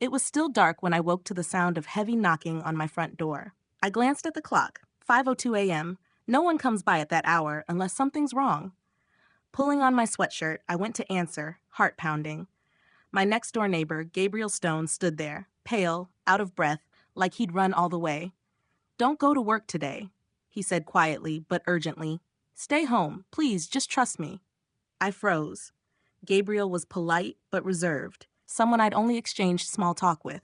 It was still dark when I woke to the sound of heavy knocking on my front door. I glanced at the clock, 5:02 a.m. No one comes by at that hour unless something's wrong. Pulling on my sweatshirt, I went to answer, heart pounding. My next-door neighbor, Gabriel Stone, stood there, pale, out of breath, like he'd run all the way. "Don't go to work today," he said quietly but urgently. "Stay home, please, just trust me." I froze. Gabriel was polite but reserved, someone I'd only exchanged small talk with.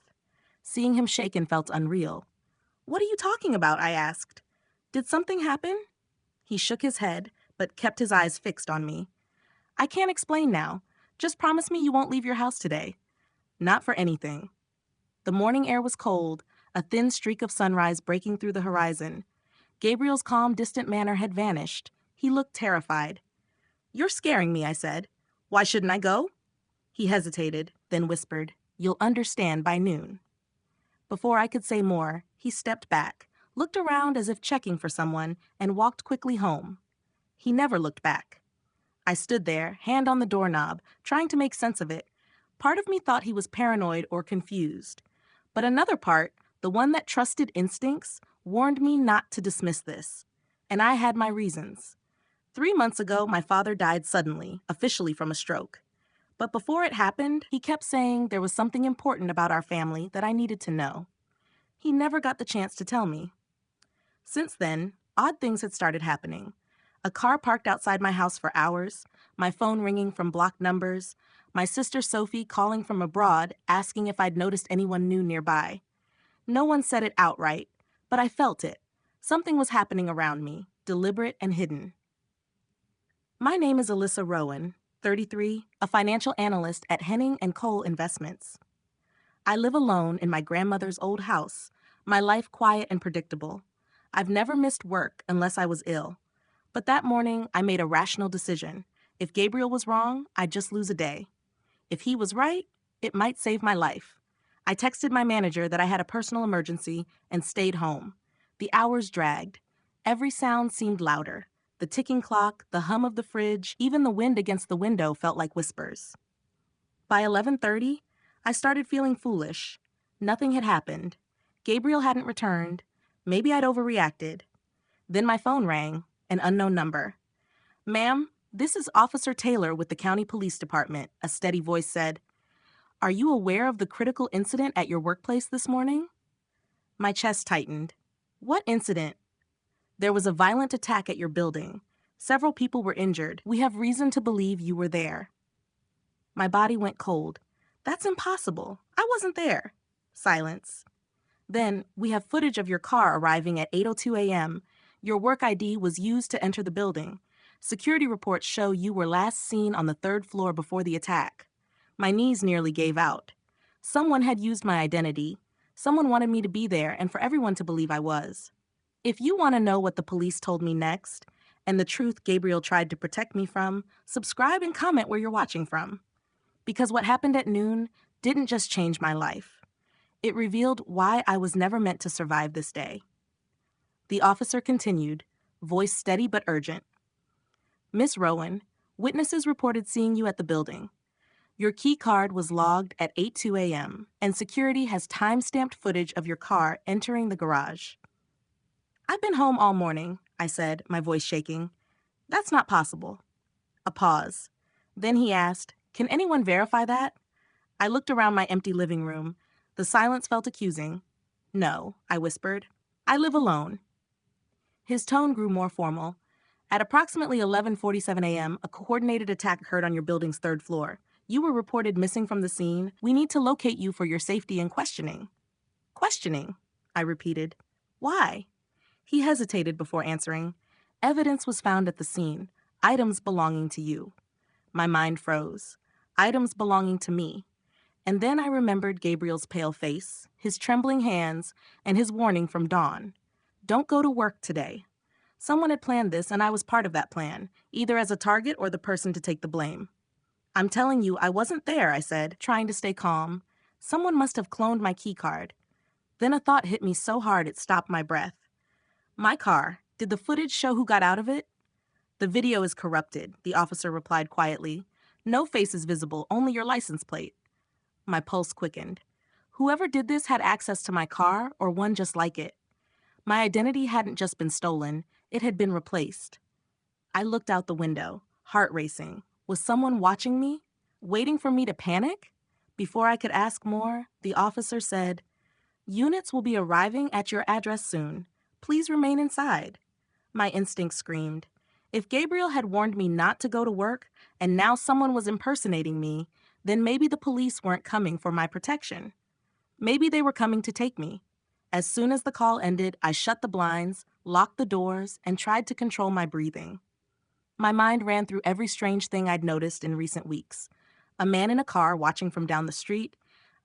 Seeing him shaken felt unreal. "What are you talking about?" I asked. "Did something happen?" He shook his head, but kept his eyes fixed on me. "I can't explain now. Just promise me you won't leave your house today." "Not for anything." The morning air was cold, a thin streak of sunrise breaking through the horizon. Gabriel's calm, distant manner had vanished. He looked terrified. "You're scaring me," I said. "Why shouldn't I go?" He hesitated, then whispered, "You'll understand by noon." Before I could say more, he stepped back, looked around as if checking for someone, and walked quickly home. He never looked back. I stood there, hand on the doorknob, trying to make sense of it. Part of me thought he was paranoid or confused. But another part, the one that trusted instincts, warned me not to dismiss this. And I had my reasons. 3 months ago, my father died suddenly, officially from a stroke. But before it happened, he kept saying there was something important about our family that I needed to know. He never got the chance to tell me. Since then, odd things had started happening. A car parked outside my house for hours, my phone ringing from blocked numbers, my sister Sophie calling from abroad asking if I'd noticed anyone new nearby. No one said it outright, but I felt it. Something was happening around me, deliberate and hidden. My name is Alyssa Rowan, 33, a financial analyst at Henning & Cole Investments. I live alone in my grandmother's old house, my life quiet and predictable. I've never missed work unless I was ill. But that morning, I made a rational decision. If Gabriel was wrong, I'd just lose a day. If he was right, it might save my life. I texted my manager that I had a personal emergency and stayed home. The hours dragged. Every sound seemed louder. The ticking clock, the hum of the fridge, even the wind against the window felt like whispers. By 11:30, I started feeling foolish. Nothing had happened. Gabriel hadn't returned. Maybe I'd overreacted. Then my phone rang, an unknown number. "Ma'am, this is Officer Taylor with the County Police Department," a steady voice said. "Are you aware of the critical incident at your workplace this morning?" My chest tightened. "What incident?" "There was a violent attack at your building. Several people were injured. We have reason to believe you were there." My body went cold. "That's impossible. I wasn't there." Silence. "Then, we have footage of your car arriving at 8:02 a.m. Your work ID was used to enter the building. Security reports show you were last seen on the 3rd floor before the attack." My knees nearly gave out. Someone had used my identity. Someone wanted me to be there and for everyone to believe I was. If you want to know what the police told me next, and the truth Gabriel tried to protect me from, subscribe and comment where you're watching from. Because what happened at noon didn't just change my life. It revealed why I was never meant to survive this day. The officer continued, voice steady but urgent. "Miss Rowan, witnesses reported seeing you at the building. Your key card was logged at 8:02 a.m., and security has time-stamped footage of your car entering the garage." "I've been home all morning," I said, my voice shaking. "That's not possible." A pause. Then he asked, "Can anyone verify that?" I looked around my empty living room. The silence felt accusing. "No," I whispered. "I live alone." His tone grew more formal. "At approximately 11:47 a.m., a coordinated attack occurred on your building's 3rd floor. You were reported missing from the scene. We need to locate you for your safety and questioning." "Questioning?" I repeated. "Why?" He hesitated before answering. "Evidence was found at the scene. Items belonging to you." My mind froze. Items belonging to me. And then I remembered Gabriel's pale face, his trembling hands, and his warning from Dawn. "Don't go to work today." Someone had planned this, and I was part of that plan, either as a target or the person to take the blame. "I'm telling you, I wasn't there," I said, trying to stay calm. "Someone must have cloned my keycard." Then a thought hit me so hard it stopped my breath. "My car. Did the footage show who got out of it?" "The video is corrupted," the officer replied quietly. "No face is visible, only your license plate." My pulse quickened. Whoever did this had access to my car or one just like it. My identity hadn't just been stolen, it had been replaced. I looked out the window, heart racing. Was someone watching me? Waiting for me to panic? Before I could ask more, the officer said, "Units will be arriving at your address soon. Please remain inside." My instinct screamed. If Gabriel had warned me not to go to work, and now someone was impersonating me, then maybe the police weren't coming for my protection. Maybe they were coming to take me. As soon as the call ended, I shut the blinds, locked the doors, and tried to control my breathing. My mind ran through every strange thing I'd noticed in recent weeks. A man in a car watching from down the street,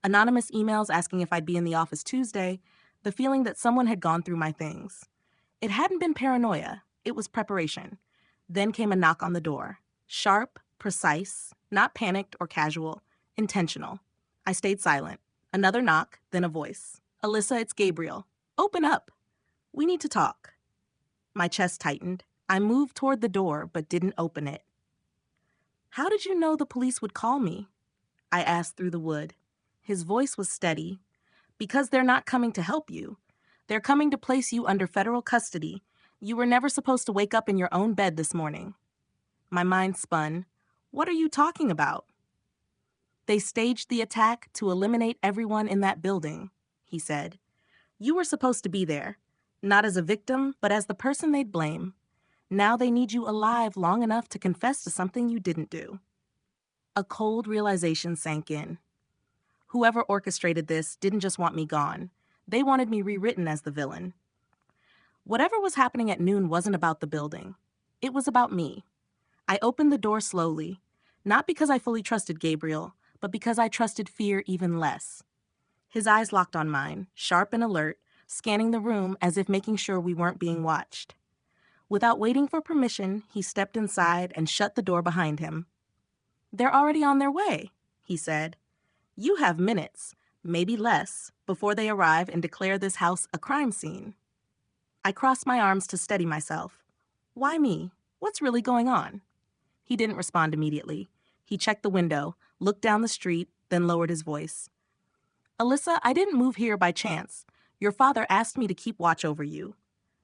anonymous emails asking if I'd be in the office Tuesday, the feeling that someone had gone through my things. It hadn't been paranoia, it was preparation. Then came a knock on the door. Sharp, precise, not panicked or casual, intentional. I stayed silent. Another knock, then a voice. "Alyssa, it's Gabriel. Open up. We need to talk." My chest tightened. I moved toward the door, but didn't open it. "How did you know the police would call me?" I asked through the wood. His voice was steady. "Because they're not coming to help you. They're coming to place you under federal custody. You were never supposed to wake up in your own bed this morning." My mind spun. "What are you talking about?" "They staged the attack to eliminate everyone in that building," he said. "You were supposed to be there, not as a victim, but as the person they'd blame. Now they need you alive long enough to confess to something you didn't do." A cold realization sank in. Whoever orchestrated this didn't just want me gone. They wanted me rewritten as the villain. Whatever was happening at noon wasn't about the building. It was about me. I opened the door slowly, not because I fully trusted Gabriel, but because I trusted fear even less. His eyes locked on mine, sharp and alert, scanning the room as if making sure we weren't being watched. Without waiting for permission, he stepped inside and shut the door behind him. "They're already on their way," he said. "You have minutes, maybe less, before they arrive and declare this house a crime scene." I crossed my arms to steady myself. "Why me? What's really going on?" He didn't respond immediately. He checked the window, looked down the street, then lowered his voice. "Alyssa, I didn't move here by chance. Your father asked me to keep watch over you."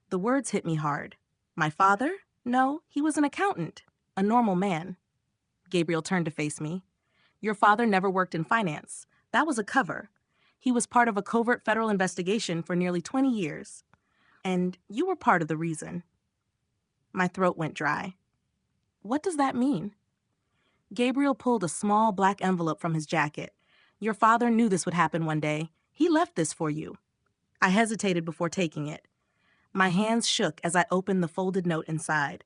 The words hit me hard. My father? No, he was an accountant, a normal man. Gabriel turned to face me. "Your father never worked in finance. That was a cover. He was part of a covert federal investigation for nearly 20 years. And you were part of the reason." My throat went dry. "What does that mean?" Gabriel pulled a small black envelope from his jacket. "Your father knew this would happen one day. He left this for you." I hesitated before taking it. My hands shook as I opened the folded note inside.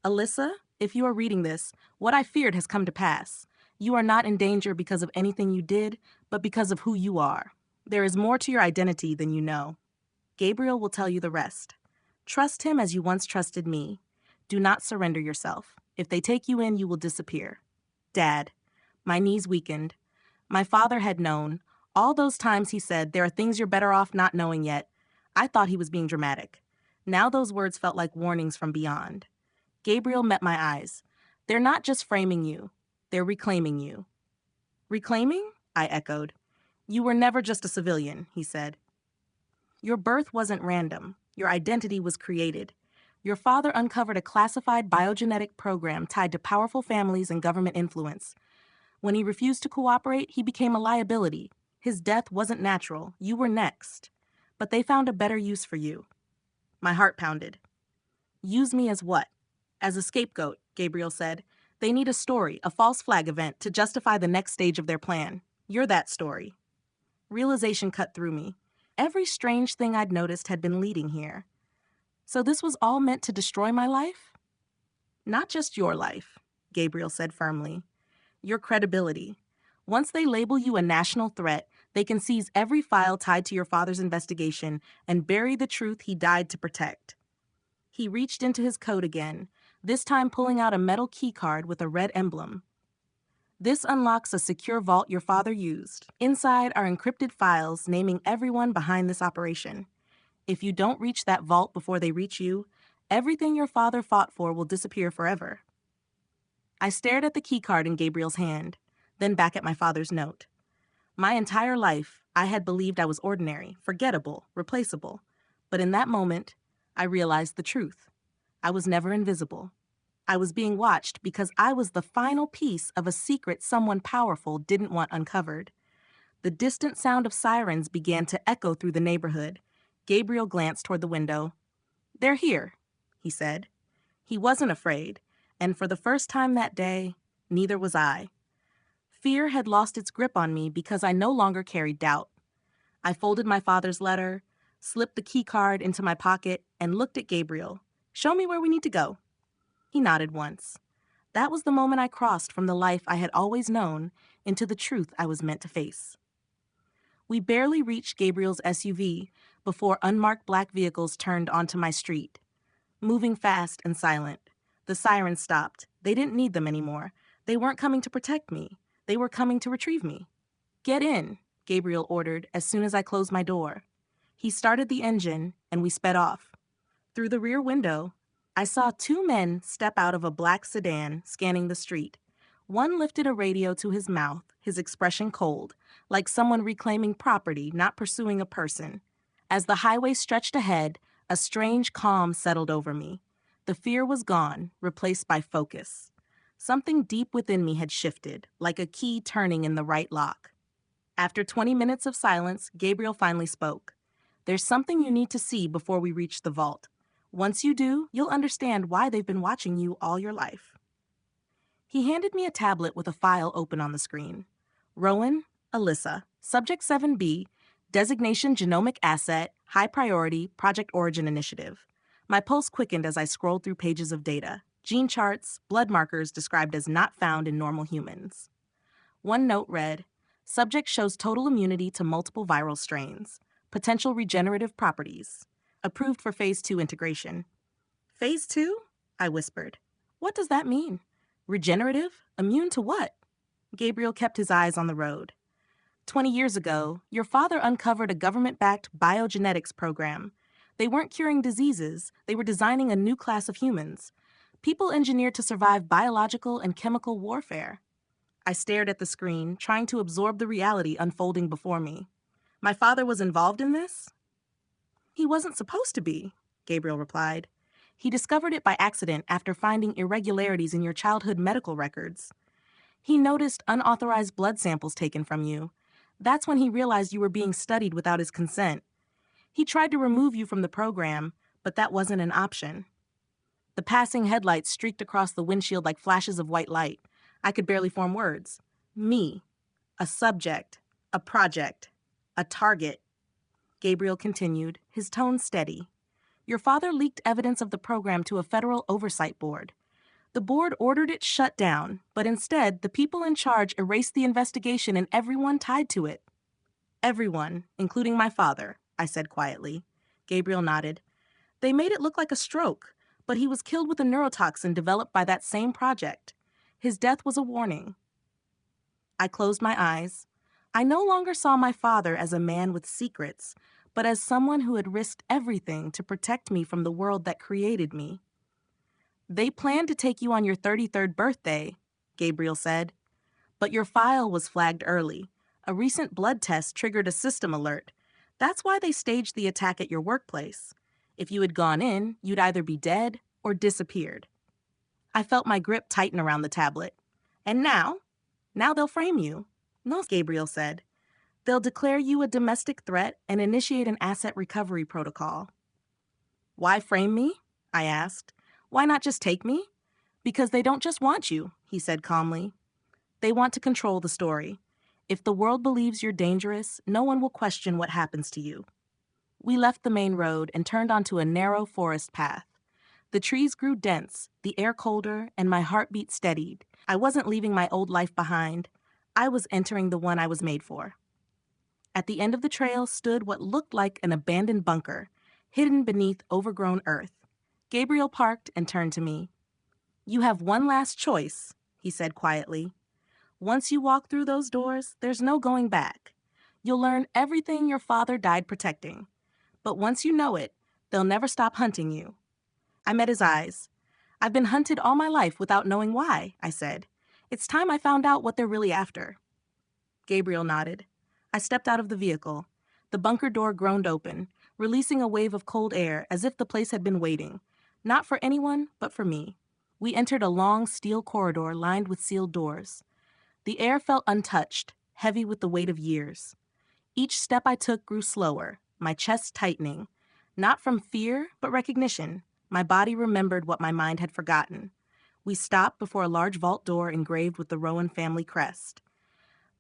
"Alyssa, if you are reading this, what I feared has come to pass. You are not in danger because of anything you did, but because of who you are. There is more to your identity than you know. Gabriel will tell you the rest. Trust him as you once trusted me. Do not surrender yourself. If they take you in, you will disappear. Dad." My knees weakened. My father had known. All those times he said, "There are things you're better off not knowing yet." I thought he was being dramatic. Now those words felt like warnings from beyond. Gabriel met my eyes. "They're not just framing you. They're reclaiming you." "Reclaiming?" I echoed. "You were never just a civilian," he said. "Your birth wasn't random. Your identity was created. Your father uncovered a classified biogenetic program tied to powerful families and government influence. When he refused to cooperate, he became a liability. His death wasn't natural. You were next. But they found a better use for you." My heart pounded. "Use me as what?" "As a scapegoat," Gabriel said. "They need a story, a false flag event, to justify the next stage of their plan. You're that story." Realization cut through me. Every strange thing I'd noticed had been leading here. So this was all meant to destroy my life? "Not just your life," Gabriel said firmly. "Your credibility. Once they label you a national threat, they can seize every file tied to your father's investigation and bury the truth he died to protect." He reached into his coat again, this time pulling out a metal key card with a red emblem. "This unlocks a secure vault your father used. Inside are encrypted files naming everyone behind this operation. If you don't reach that vault before they reach you, everything your father fought for will disappear forever." I stared at the key card in Gabriel's hand, then back at my father's note. My entire life, I had believed I was ordinary, forgettable, replaceable. But in that moment, I realized the truth. I was never invisible. I was being watched because I was the final piece of a secret someone powerful didn't want uncovered. The distant sound of sirens began to echo through the neighborhood. Gabriel glanced toward the window. "They're here," he said. He wasn't afraid, and for the first time that day, neither was I. Fear had lost its grip on me because I no longer carried doubt. I folded my father's letter, slipped the key card into my pocket, and looked at Gabriel. "Show me where we need to go." He nodded once. That was the moment I crossed from the life I had always known into the truth I was meant to face. We barely reached Gabriel's SUV before unmarked black vehicles turned onto my street, moving fast and silent. The sirens stopped. They didn't need them anymore. They weren't coming to protect me. They were coming to retrieve me. "Get in," Gabriel ordered as soon as I closed my door. He started the engine, and we sped off. Through the rear window, I saw two men step out of a black sedan, scanning the street. One lifted a radio to his mouth, his expression cold, like someone reclaiming property, not pursuing a person. As the highway stretched ahead, a strange calm settled over me. The fear was gone, replaced by focus. Something deep within me had shifted, like a key turning in the right lock. After 20 minutes of silence, Gabriel finally spoke. "There's something you need to see before we reach the vault. Once you do, you'll understand why they've been watching you all your life." He handed me a tablet with a file open on the screen. Rowan, Alyssa, Subject 7B, Designation Genomic Asset, High Priority, Project Origin Initiative. My pulse quickened as I scrolled through pages of data, gene charts, blood markers described as not found in normal humans. One note read, "Subject shows total immunity to multiple viral strains. Potential regenerative properties. Approved for Phase 2 integration." "Phase 2? I whispered. "What does that mean? Regenerative? Immune to what?" Gabriel kept his eyes on the road. 20 years ago, your father uncovered a government-backed biogenetics program. They weren't curing diseases, they were designing a new class of humans. People engineered to survive biological and chemical warfare. I stared at the screen, trying to absorb the reality unfolding before me. My father was involved in this? "He wasn't supposed to be," Gabriel replied. "He discovered it by accident after finding irregularities in your childhood medical records. He noticed unauthorized blood samples taken from you. That's when he realized you were being studied without his consent. He tried to remove you from the program, but that wasn't an option." The passing headlights streaked across the windshield like flashes of white light. I could barely form words. Me. A subject. A project. A target. Gabriel continued, his tone steady. "Your father leaked evidence of the program to a federal oversight board. The board ordered it shut down, but instead, the people in charge erased the investigation and everyone tied to it." "Everyone, including my father," I said quietly. Gabriel nodded. "They made it look like a stroke, but he was killed with a neurotoxin developed by that same project. His death was a warning." I closed my eyes. I no longer saw my father as a man with secrets, but as someone who had risked everything to protect me from the world that created me. "They planned to take you on your 33rd birthday," Gabriel said. "But your file was flagged early. A recent blood test triggered a system alert. That's why they staged the attack at your workplace. If you had gone in, you'd either be dead or disappeared." I felt my grip tighten around the tablet. "And now? Now they'll frame you." "No," Gabriel said. "They'll declare you a domestic threat and initiate an asset recovery protocol." "Why frame me?" I asked. "Why not just take me?" "Because they don't just want you," he said calmly. "They want to control the story. If the world believes you're dangerous, no one will question what happens to you." We left the main road and turned onto a narrow forest path. The trees grew dense, the air colder, and my heartbeat steadied. I wasn't leaving my old life behind. I was entering the one I was made for. At the end of the trail stood what looked like an abandoned bunker, hidden beneath overgrown earth. Gabriel parked and turned to me. "You have one last choice," he said quietly. "Once you walk through those doors, there's no going back. You'll learn everything your father died protecting. But once you know it, they'll never stop hunting you." I met his eyes. "I've been hunted all my life without knowing why," I said. "It's time I found out what they're really after." Gabriel nodded. I stepped out of the vehicle. The bunker door groaned open, releasing a wave of cold air as if the place had been waiting. Not for anyone, but for me. We entered a long steel corridor lined with sealed doors. The air felt untouched, heavy with the weight of years. Each step I took grew slower, my chest tightening. Not from fear, but recognition. My body remembered what my mind had forgotten. We stopped before a large vault door engraved with the Rowan family crest.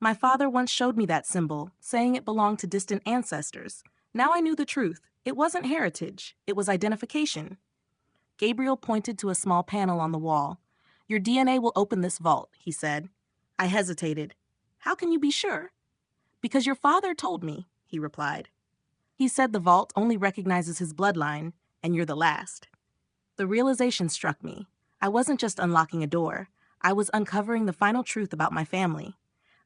My father once showed me that symbol, saying it belonged to distant ancestors. Now I knew the truth. It wasn't heritage. It was identification. Gabriel pointed to a small panel on the wall. "Your DNA will open this vault," he said. I hesitated. "How can you be sure?" "Because your father told me," he replied. "He said the vault only recognizes his bloodline, and you're the last." The realization struck me. I wasn't just unlocking a door. I was uncovering the final truth about my family.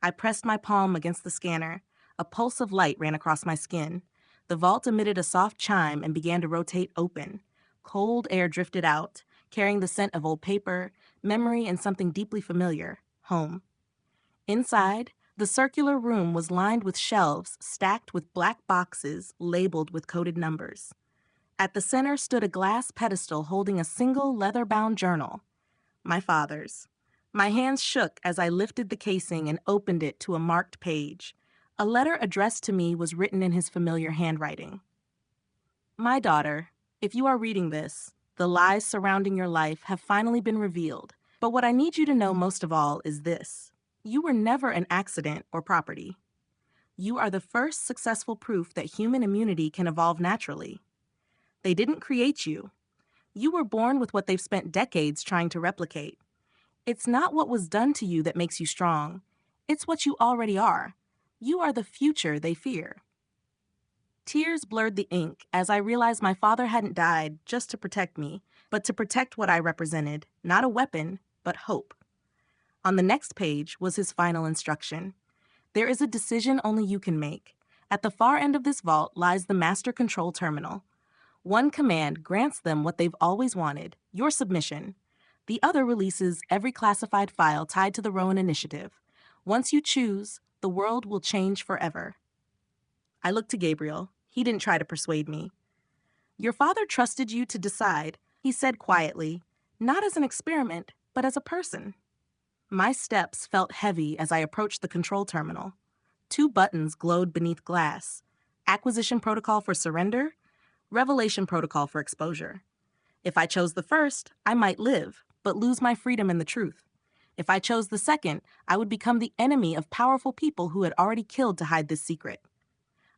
I pressed my palm against the scanner. A pulse of light ran across my skin. The vault emitted a soft chime and began to rotate open. Cold air drifted out, carrying the scent of old paper, memory, and something deeply familiar: home. Inside, the circular room was lined with shelves stacked with black boxes labeled with coded numbers. At the center stood a glass pedestal holding a single leather-bound journal, my father's. My hands shook as I lifted the casing and opened it to a marked page. A letter addressed to me was written in his familiar handwriting. "My daughter, if you are reading this, the lies surrounding your life have finally been revealed. But what I need you to know most of all is this. You were never an accident or property. You are the first successful proof that human immunity can evolve naturally. They didn't create you. You were born with what they've spent decades trying to replicate. It's not what was done to you that makes you strong. It's what you already are. You are the future they fear." Tears blurred the ink as I realized my father hadn't died just to protect me, but to protect what I represented, not a weapon, but hope. On the next page was his final instruction. "There is a decision only you can make. At the far end of this vault lies the master control terminal. One command grants them what they've always wanted, your submission. The other releases every classified file tied to the Rowan Initiative. Once you choose, the world will change forever." I looked to Gabriel. He didn't try to persuade me. "Your father trusted you to decide," he said quietly, "not as an experiment, but as a person." My steps felt heavy as I approached the control terminal. 2 buttons glowed beneath glass: Acquisition Protocol for surrender, Revelation Protocol for exposure. If I chose the first, I might live, but lose my freedom and the truth. If I chose the second, I would become the enemy of powerful people who had already killed to hide this secret.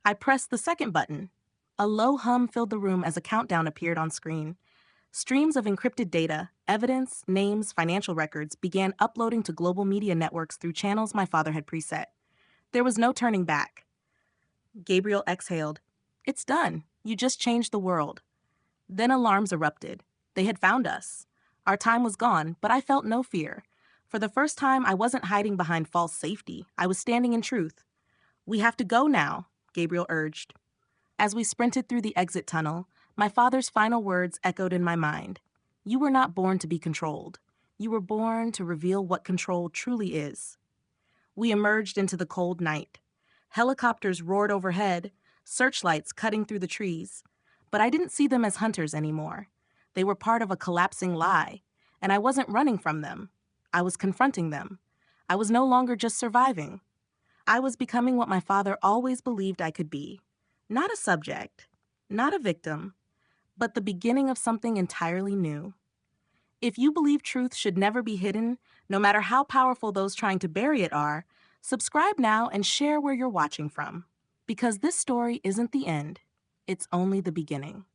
I pressed the second button. A low hum filled the room as a countdown appeared on screen. Streams of encrypted data, evidence, names, financial records began uploading to global media networks through channels my father had preset. There was no turning back. Gabriel exhaled. "It's done. You just changed the world." Then alarms erupted. They had found us. Our time was gone, but I felt no fear. For the first time, I wasn't hiding behind false safety. I was standing in truth. "We have to go now," Gabriel urged. As we sprinted through the exit tunnel, my father's final words echoed in my mind. "You were not born to be controlled. You were born to reveal what control truly is." We emerged into the cold night. Helicopters roared overhead, searchlights cutting through the trees. But I didn't see them as hunters anymore. They were part of a collapsing lie, and I wasn't running from them. I was confronting them. I was no longer just surviving. I was becoming what my father always believed I could be. Not a subject, not a victim, but the beginning of something entirely new. If you believe truth should never be hidden, no matter how powerful those trying to bury it are, subscribe now and share where you're watching from. Because this story isn't the end, it's only the beginning.